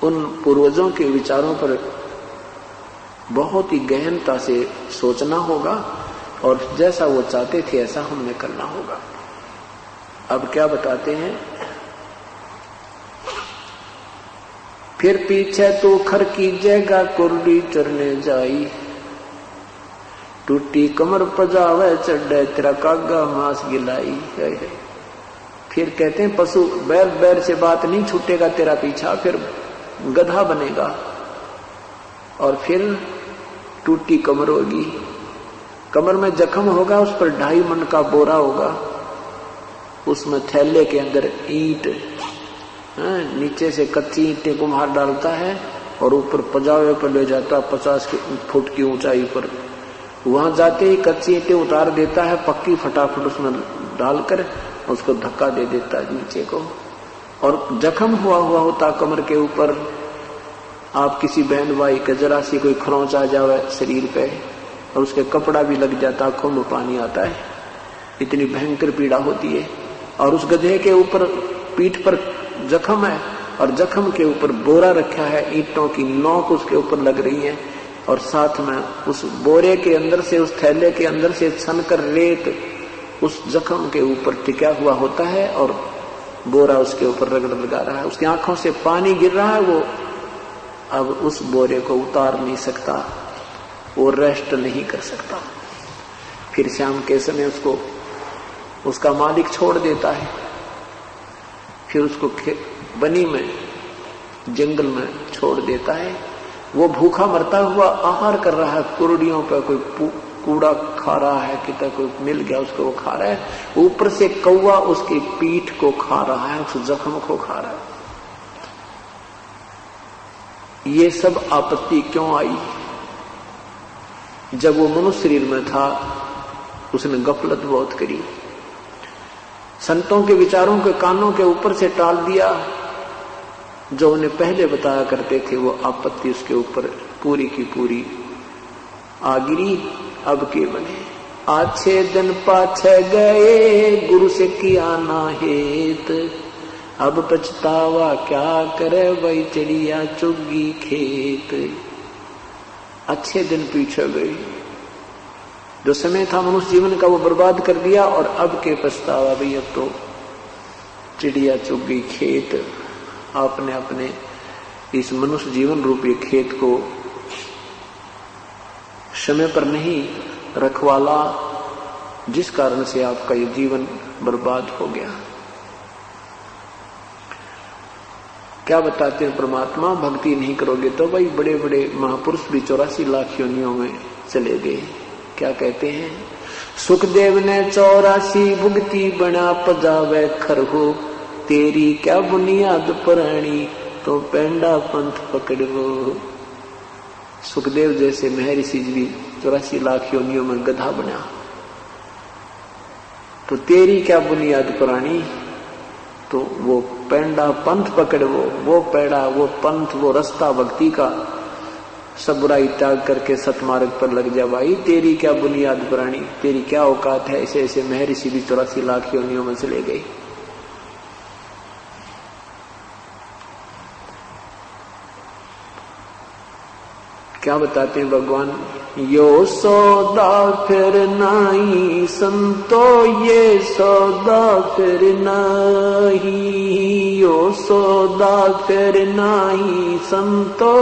उन पूर्वजों के विचारों पर बहुत ही गहनता से सोचना होगा और जैसा वो चाहते थे ऐसा हमने करना होगा। अब क्या बताते हैं, फिर पीछे तो खर की जगह कुर्ली चरने जाई, टूटी कमर पजावे चढ़े तेरा कागा मांस गिलाई। फिर कहते हैं पशु बैर बैर से बात नहीं छूटेगा तेरा पीछा, फिर गधा बनेगा और फिर टूटी कमर होगी, कमर में जख्म होगा, उस पर 2.5 मन का बोरा होगा, उसमें थैले के अंदर ईंट, नीचे से कच्ची ईंटें कुम्हार डालता है और ऊपर पजावे पर ले जाता 50 फुट की ऊंचाई पर। वहां जाते ही कच्ची ईंटें उतार देता है, पक्की फटाफट उसमें डालकर उसको धक्का दे देता है नीचे को, और जख्म हुआ होता कमर के ऊपर। आप किसी बहन भाई का जरा सी कोई खरोंच आ जावे शरीर पे और उसके कपड़ा भी लग जाता, आंखों में पानी आता है, इतनी भयंकर पीड़ा होती है। और उस गधे के ऊपर पीठ पर जख्म है और जख्म के ऊपर बोरा रखा है, ईंटों की नोक उसके ऊपर लग रही है और साथ में उस बोरे के अंदर से, उस थैले के अंदर से छनकर रेत उस जख्म के ऊपर टिका हुआ होता है और बोरा उसके ऊपर रगड़ लगा रहा है। उसकी आंखों से पानी गिर रहा है, वो अब उस बोरे को उतार नहीं सकता, वो रेस्ट नहीं कर सकता। फिर शाम के समय उसको उसका मालिक छोड़ देता है, फिर उसको बनी में जंगल में छोड़ देता है। वो भूखा मरता हुआ आहार कर रहा है, कुर्डियों पर कोई कूड़ा खा रहा है, कितना कोई मिल गया उसको वो खा रहा है। ऊपर से कौवा उसकी पीठ को खा रहा है, उस जख्म को खा रहा है। ये सब आपत्ति क्यों आई? जब वो मनुष्य शरीर में था उसने गफलत बहुत करी, संतों के विचारों के कानों के ऊपर से टाल दिया। जो उन्हें पहले बताया करते थे वो आपत्ति उसके ऊपर पूरी की पूरी आ गिरी। अब के बने आछे दिन पाछे गए, गुरु से किया ना हेत, अब पछतावा क्या करे वही चिड़िया चुगी खेत। अच्छे दिन पीछे गए, जो समय था मनुष्य जीवन का वो बर्बाद कर दिया और अब के पछतावा भाई, अब तो चिड़िया चुगी खेत। आपने अपने इस मनुष्य जीवन रूपी खेत को समय पर नहीं रखवाला, जिस कारण से आपका ये जीवन बर्बाद हो गया। क्या बताते हैं परमात्मा, भक्ति नहीं करोगे तो भाई बड़े बड़े महापुरुष भी 84 लाख योनियों में चले गए। क्या कहते हैं, सुखदेव ने 84 भुगती बना पजावे खरहो, तेरी क्या बुनियाद पुरानी तो पेंडा पंथ पकड़ो। सुखदेव जैसे महर्षि भी 84 लाख योनियों में गधा बना, तो तेरी क्या बुनियाद पुरानी, तो वो पेंडा पंथ पकड़, वो पेड़ा, वो पंथ, वो रास्ता भक्ति का, सब बुराई त्याग करके सतमार्ग पर लग जा भाई। तेरी क्या बुनियाद पुरानी, तेरी क्या औकात है। ऐसे ऐसे महर्षि भी 84 लाख योनियों में चले गए। क्या बताते हैं भगवान, यो सौदा फिर नहीं संतो, ये सौदा फिर नहीं, यो सौदा फिर नहीं संतो।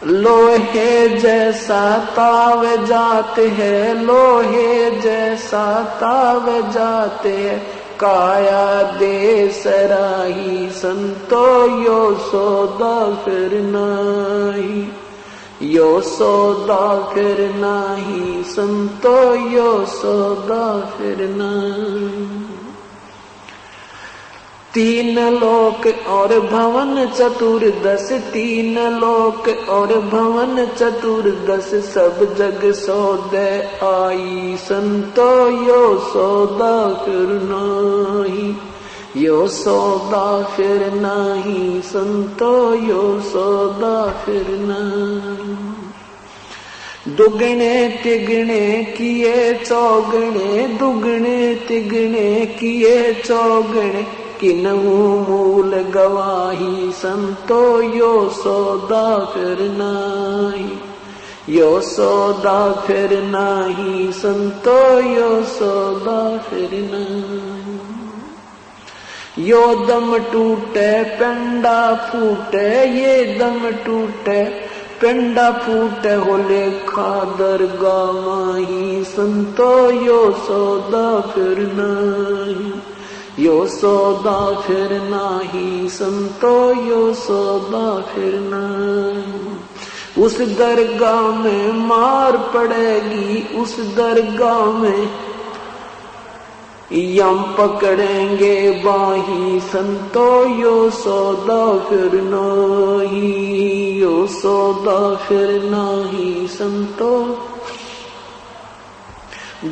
लोहे जैसा ताव जाते हैं, लोहे जैसा ताव जाते हैं, काया दे सराही संतो, यो सौदा फिर नहीं, यो सौदा फिर नहीं संतो, यो सौदा फिर नहीं। तीन लोक और भवन चतुर्दश, तीन लोक और भवन चतुर्दश, सब जग सौदे आई संतो, यो सौदा फिर नहीं, यो सौदा फिर नहीं संतो, यो सौदा फिर नहीं। दुगने तिगने किए चौगने, दुगने तिगने किए चौगने, किन्हू मूल गवाही संतो, यो सौदा फिर नहीं, यो सौदा फिर नहीं संतो, यो सौदा फिर नहीं। यो दम टूटे पेंडा फूटे, ये दम टूटे पेंडा फूटे, हो लेखा दरगाह माही संतो, यो सौदा फिर नहीं, यो सौदा फिर नाही संतो, यो सौदा फिर नहीं। उस दरगाह में मार पड़ेगी, उस दरगाह में यम पकड़ेंगे बाही संतो, यो सौदा फिर नहीं, यो सौदा फिर नहीं संतो।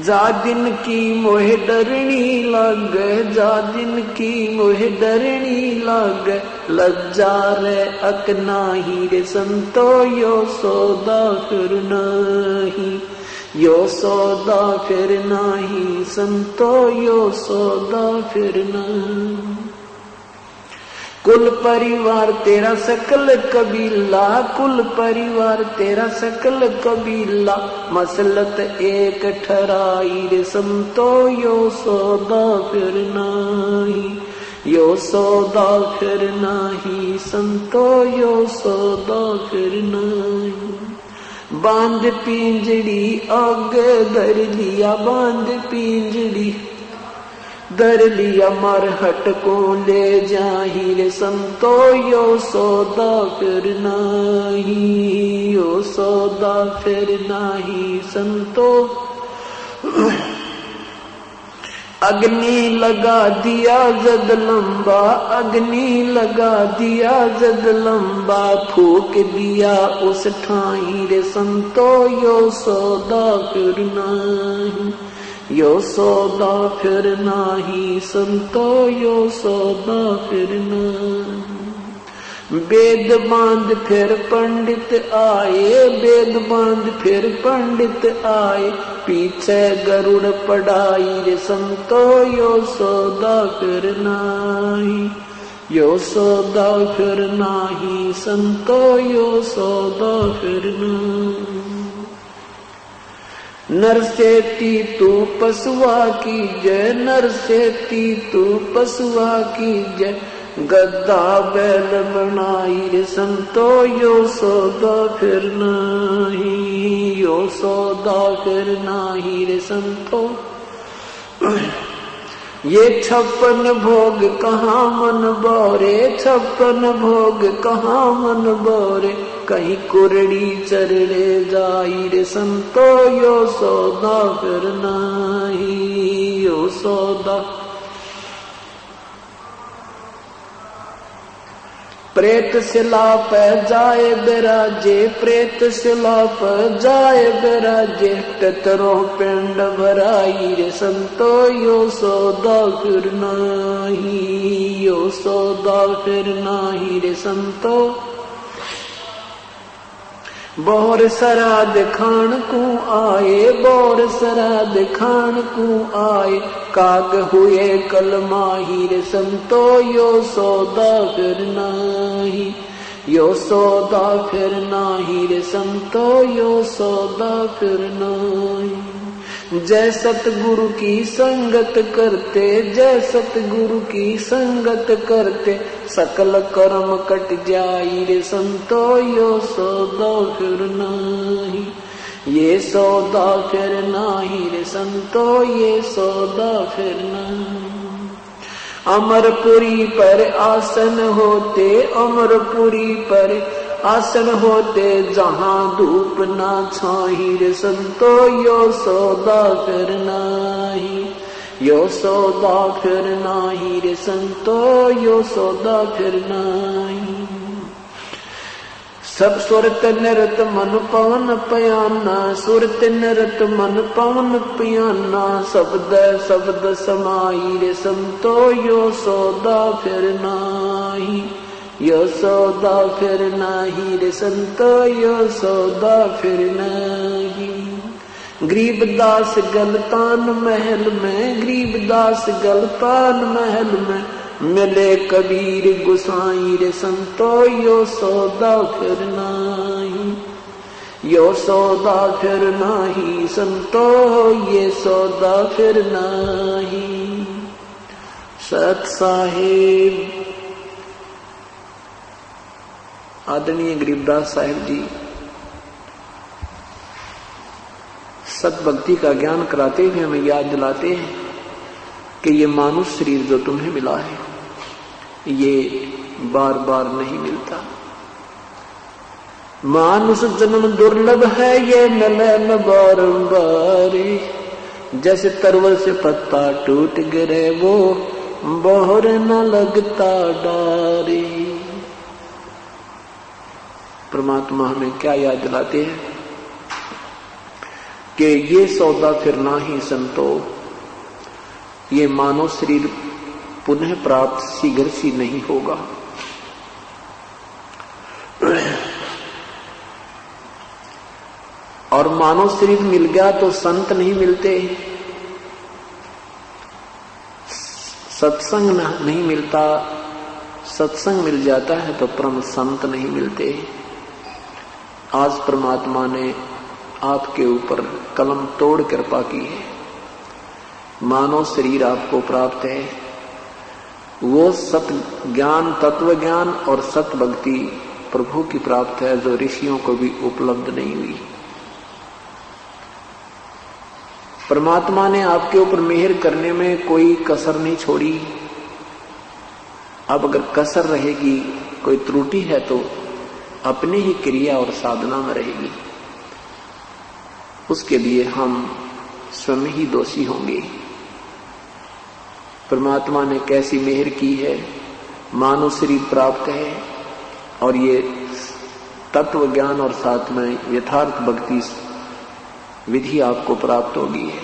जा दिन की मोहे डरनी लागे, जा दिन की मोहे डरनी लागे, लज्जा रे अकनाही रे संतो, यो सौदा फिर नहीं, यो सौदा फिर नहीं संतो, यो सौदा फिर नहीं। कुल परिवार तेरा सकल कबीला, कुल परिवार तेरा सकल कबीला, मसलत एक ठहराई रे संतो, यो सौदा फिर नहीं, यो सौदा फिर नहीं संतो, यो सौदा फिर नहीं। बांध पिंजड़ी आगे धर लिया, बांध पिंजड़ी धर लिया, मरहट को ले जाही रे संतो, यो सौदा फिर नहीं, यो सौदा फिर नहीं संतो। अग्नि लगा दिया जद लंबा, अग्नि लगा दिया जद लंबा, फूक दिया उस ठाई रे संतो, यो सौदा फिर नहीं, यो सौदा फिर नहीं संतो, यो सौदा फिर नहीं। वेद बांध फिर पंडित आए, वेद बांध फिर पंडित आए, पीछे गरुड़ पढ़ाई रे संतो, यो सौदा फिर नहीं, यो सौदा फिर नहीं संतो, यो सौदा फिर नहीं। नर सेती तू पशुआ की जय, नर सेती तू पशुआ की जय, गद्दा बैल बनाई रे संतो, यो सौदा फिर नहीं, यो सौदा फिर नहीं रे संतो। ये 56 भोग कहाँ मन बोरे, 56 भोग कहाँ मन बोरे, कहीं कुरड़ी चरड़े जाई रे संतो, यो सौदा फिर नहीं, यो सौदा। प्रेत शिला पे जाए बिराजे, प्रेत शिला पे जाए बिराजे, टतरो पिंड भराई रे संतो, यो सौदा फिर नहीं, यो सौदा फिर नहीं रे संतो। बोर सराद खान को आए, बोर सराद खान को आए, काग हुए कल माही रे संतो, यो सौदा फिर नहीं, यो सौदा फिर नाही रे संतो, यो सौदा फिर नाही। जय सतगुरु की संगत करते, जय सतगुरु की संगत करते, सकल कर्म कट जाई रे संतो, यो सौदा फिर नाही। ये सौदा फिर नाही रे संतो, ये सौदा फिर नाही। अमरपुरी पर आसन होते, अमरपुरी पर आसन होते, जहां धूप ना छाही रे संतो, यो सौदा फिर नाही। यो सौदा फिर नाही रे संतो, यो सौदा फिर नाही। सब सुरत निरत मन पवन पयाना, सुरत निरत मन पवन पयाना, शब्द शब्द समाई रे संतो, यो सौदा फिर नाही। यो सौदा फिर नाही रे संतो, यो सौदा फिर नाही। गरीबदास गलतान महल में, गरीबदास गलतान महल में, मिले कबीर गुसाई रे संतो, यो सौदा फिर नाही। यो सौदा फिर नाही संतो, ये सौदा फिर नाही। सत साहिब आदरणीय गरीबदास साहिब जी सत भक्ति का ज्ञान कराते हुए हमें याद दिलाते हैं कि ये मानुष शरीर जो तुम्हें मिला है ये बार बार नहीं मिलता। मानुष जन्म दुर्लभ है, ये मिले न बारंबार। जैसे तरवल से पत्ता टूट गिरे, वो बोहर न लगता डारी। परमात्मा हमें क्या याद दिलाते हैं कि ये सौदा फिर ना ही संतो, ये मानव शरीर पुनः प्राप्त शीघ्र सी नहीं होगा। और मानव शरीर मिल गया तो संत नहीं मिलते, सत्संग नहीं मिलता, सत्संग मिल जाता है तो परम संत नहीं मिलते। आज परमात्मा ने आपके ऊपर कलम तोड़ कृपा की है, मानव शरीर आपको प्राप्त है। वो सत ज्ञान, तत्व ज्ञान और सत भक्ति प्रभु की प्राप्त है जो ऋषियों को भी उपलब्ध नहीं हुई। परमात्मा ने आपके ऊपर मेहर करने में कोई कसर नहीं छोड़ी। अब अगर कसर रहेगी, कोई त्रुटि है तो अपनी ही क्रिया और साधना में रहेगी, उसके लिए हम स्वयं ही दोषी होंगे। परमात्मा ने कैसी मेहर की है, मानव शरीर प्राप्त है और ये तत्व ज्ञान और साथ में यथार्थ भक्ति विधि आपको प्राप्त होगी है।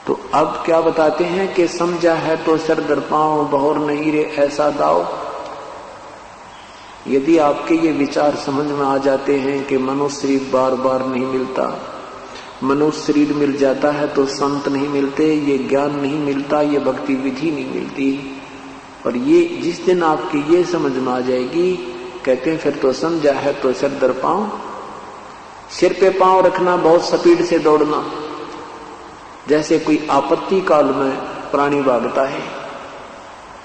तो अब क्या बताते हैं कि समझा है तो सर दर पांव, बहुर नहीं रे ऐसा दाव। यदि आपके ये विचार समझ में आ जाते हैं कि मनुष्य शरीर बार बार नहीं मिलता, मनुष्य शरीर मिल जाता है तो संत नहीं मिलते, ये ज्ञान नहीं मिलता, ये भक्ति विधि नहीं मिलती, और ये जिस दिन आपकी ये समझ में आ जाएगी, कहते हैं फिर तो समझा है तो सर दर पांव। सिर पे पांव रखना, बहुत स्पीड से दौड़ना, जैसे कोई आपत्ति काल में प्राणी भागता है,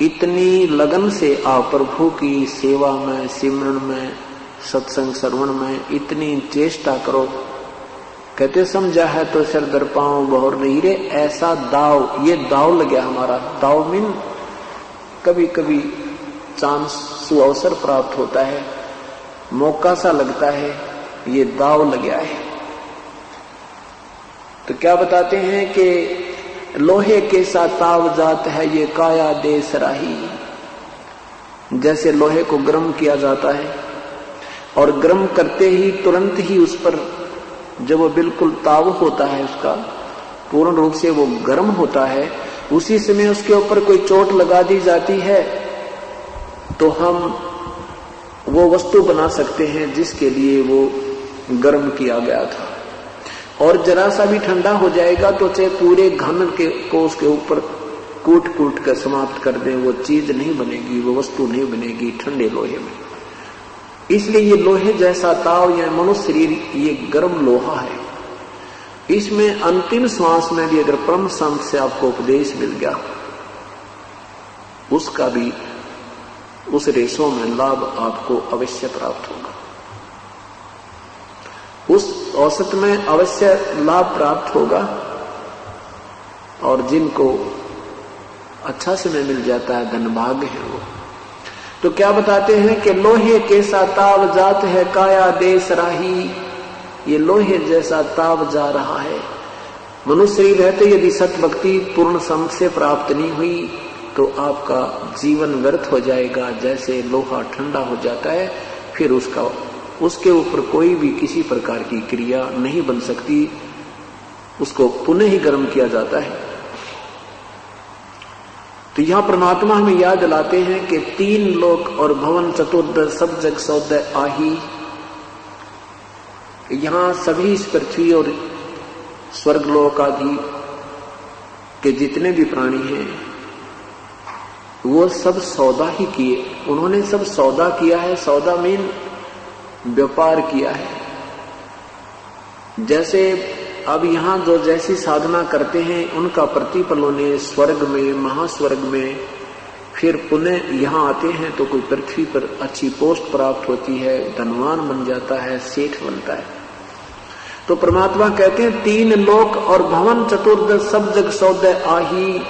इतनी लगन से आप प्रभु की सेवा में, सिमरन में, सत्संग श्रवण में इतनी चेष्टा करो। कहते समझा है तो सर दर पांव, बहुर नहीं रे ऐसा दाव। ये दाव लग गया हमारा। दाव मीन कभी कभी चांस सुअवसर प्राप्त होता है, मौका सा लगता है, ये दाव लग गया है। तो क्या बताते हैं कि लोहे के साथ ताव जात है ये काया दे सराही। जैसे लोहे को गर्म किया जाता है और गर्म करते ही तुरंत ही उस पर जब वो बिल्कुल ताव होता है, उसका पूर्ण रूप से वो गर्म होता है, उसी समय उसके ऊपर कोई चोट लगा दी जाती है तो हम वो वस्तु बना सकते हैं जिसके लिए वो गर्म किया गया था। और जरा सा भी ठंडा हो जाएगा तो चाहे पूरे घन को उसके ऊपर कूट कूट कर समाप्त कर दें, वो चीज नहीं बनेगी, वो वस्तु नहीं बनेगी ठंडे लोहे में। इसलिए ये लोहे जैसा ताव या मनुष्य शरीर ये गर्म लोहा है। इसमें अंतिम श्वास में भी अगर परम संत से आपको उपदेश मिल गया, उसका भी उस रेशों में लाभ आपको अवश्य प्राप्त होगा। उस औसत में अवश्य लाभ प्राप्त होगा। और जिनको अच्छा समय मिल जाता है, धनभाग्य है वो। तो क्या बताते हैं कि लोहे के सा ताव जात है काया देश राही। ये लोहे जैसा ताव जा रहा है। मनुष्य शरीर रहते यदि सत भक्ति पूर्ण संत से प्राप्त नहीं हुई तो आपका जीवन व्यर्थ हो जाएगा। जैसे लोहा ठंडा हो जाता है, फिर उसके ऊपर कोई भी किसी प्रकार की क्रिया नहीं बन सकती, उसको पुनः ही गर्म किया जाता है। तो यहां परमात्मा हमें याद दिलाते हैं कि 3 लोक और भवन चतुर्दश सब जग सौदय आही। यहां सभी इस पृथ्वी और स्वर्गलोक आदि के जितने भी प्राणी हैं वो सब सौदा ही किए। उन्होंने सब सौदा किया है। सौदा मीन व्यापार किया है। जैसे अब यहां जो जैसी साधना करते हैं उनका प्रतिफल उन्हें स्वर्ग में, महास्वर्ग में, फिर पुनः यहां आते हैं तो कोई पृथ्वी पर अच्छी पोस्ट प्राप्त होती है, धनवान बन जाता है, सेठ बनता है। तो परमात्मा कहते हैं 3 लोक और भवन चतुर्दश सब जग सौदय आही।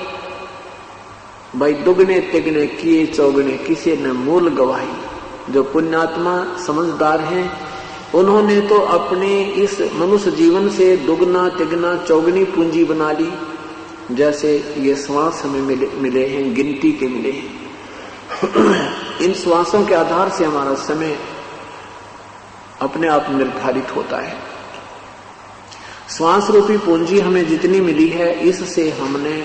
भाई दुगने तिगने किए चौगने किसी ने मूल गवाही। जो पुण्यात्मा समझदार हैं उन्होंने तो अपने इस मनुष्य जीवन से दुगना तिगना चौगनी पूंजी बना ली। जैसे ये श्वास हमें मिले हैं, गिनती के मिले हैं। इन श्वासों के आधार से हमारा समय अपने आप निर्धारित होता है। श्वास रूपी पूंजी हमें जितनी मिली है, इससे हमने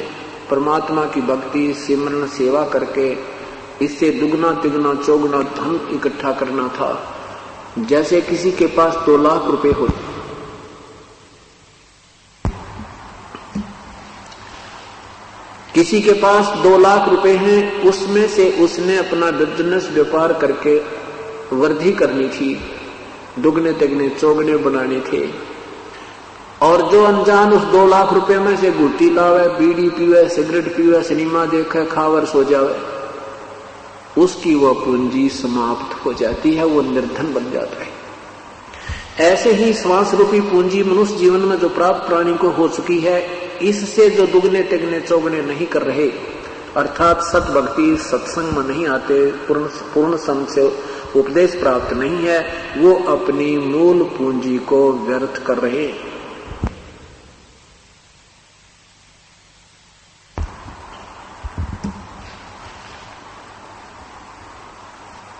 परमात्मा की भक्ति सिमरन सेवा करके इससे दुगना तिगना चौगुना धन इकट्ठा करना था। जैसे किसी के पास 2 लाख रुपए हो, किसी के पास 2 लाख रुपए हैं, उसमें से उसने अपना बिजनेस व्यापार करके वृद्धि करनी थी, दुगने तिगने चौगने बनाने थे। और जो अनजान उस 2 लाख रुपए में से गुट्टी लावे, बीड़ी पीवे, सिगरेट पीवे, सिनेमा देखे, खावर सो जावे, उसकी वह पूंजी समाप्त हो जाती है, वो निर्धन बन जाता है। ऐसे ही श्वास रूपी पूंजी मनुष्य जीवन में जो प्राप्त प्राणी को हो चुकी है, इससे जो दुगने तिगने चौगने नहीं कर रहे, अर्थात सत भक्ति सत्संग में नहीं आते, पूर्ण संत से उपदेश प्राप्त नहीं है, वो अपनी मूल पूंजी को व्यर्थ कर रहे।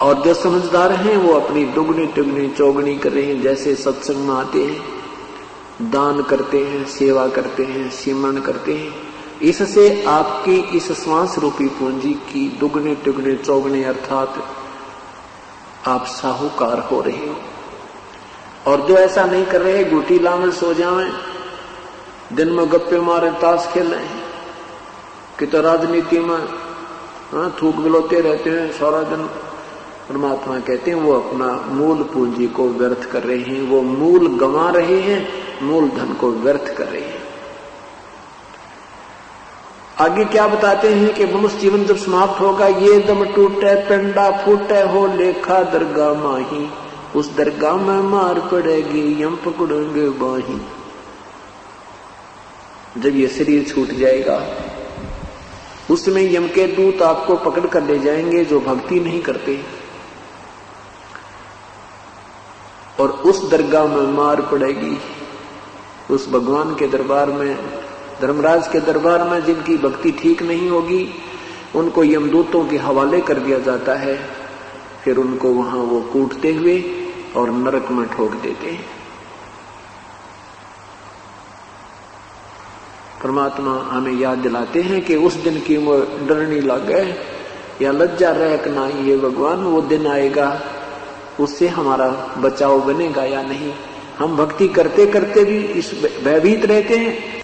और जो समझदार हैं वो अपनी दुगनी तिगनी चौगनी कर रहे हैं। जैसे सत्संग में आते हैं, दान करते हैं, सेवा करते हैं, सिमरन करते हैं, इससे आपकी इस श्वास रूपी पूंजी की दुगने तिगने चौगने अर्थात आप साहूकार हो रहे हो। और जो ऐसा नहीं कर रहे, गुटी लावे सो जावे, दिन में गप्पे मारे, ताश खेल रहे हैं, कि तो राजनीति में थूक बिलोते रहते हैं सारा दिन, परमात्मा कहते हैं वो अपना मूल पूंजी को व्यर्थ कर रहे हैं, वो मूल गंवा रहे हैं, मूल धन को व्यर्थ कर रहे हैं। आगे क्या बताते हैं कि मनुष्य जीवन जब समाप्त होगा, ये दम टूटे पेंडा फूटे हो लेखा दरगाह माही, उस दरगाह में मार पड़ेगी यम पकड़ेंगे बाही। जब ये शरीर छूट जाएगा उसमें यम के दूत आपको पकड़ कर ले जाएंगे जो भक्ति नहीं करते, और उस दरगाह में मार पड़ेगी। उस भगवान के दरबार में, धर्मराज के दरबार में जिनकी भक्ति ठीक नहीं होगी, उनको यमदूतों के हवाले कर दिया जाता है। फिर उनको वहां वो कूटते हुए और नरक में ठोक देते हैं। परमात्मा हमें याद दिलाते हैं कि उस दिन की वो डरनी लगे या लज्जा रहना, ये भगवान वो दिन आएगा, उससे हमारा बचाव बनेगा या नहीं। हम भक्ति करते करते भी इस भयभीत रहते हैं